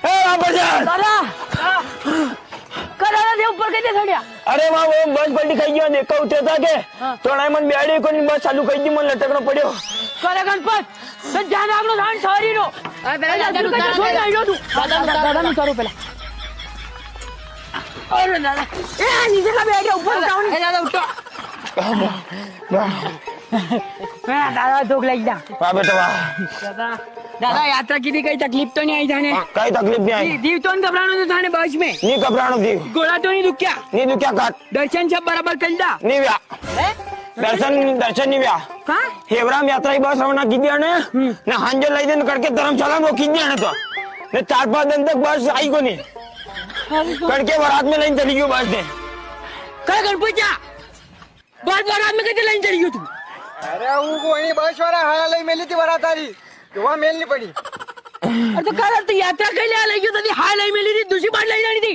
એ વાપર જા દાદા કરારા દે ઉપર કઈ દે છોડ્યા અરે વાહ વો બસ પલટી ખાઈ ગયો દેખો ઉઠ્યો તા કે તો ના મને બેડી કોની બસ ચાલુ કરી દી મને લટકનો પડ્યો કરે ગણપત તો ધ્યાન રાખનો થાણ સારી નો હવે પેલા દાદા નું છોડ આવ્યો તું દાદા નું કરો પેલા અરે દાદા એ નીચે કા બેઠો ઉપર જાવ ને દાદા ઉઠો દાદા ધોક લઈ જા વાહ બેટા વાહ દાદા યાત્રા કીધી કઈ તકલીફ તો નહીં આવી જાને કઈ તકલીફ નહીં આવી દીવ તો ઘબરાણો તો થાને બસ में ની ઘબરાણો દી ગોળા તો નહીં દુખ્યા ની દુખ્યા કાટ દર્શન सब बराबर कर दा ની વ્યા દર્શન ની વ્યા का હેવરામ યાત્રા બસ રવાના કીધી અને ને હાંજે લઈ જઈને કડકે ધર્મશાળા રોકી દે ને તો ને 4-5 दिन तक बस आई को नहीं कड़के बारात में लाइन चली गई बस ने काय गणपत्या बारात में कैसे लाइन चली गई तू अरे હું કોઈ બસ વાળા હાયા લઈ મેલી હતી વરાતારી જોવા મેલ ની પડી अरे तो काय तो यात्रा कई ले लई गयो तो हाय लई मेली थी दूसरी बार लई जानी थी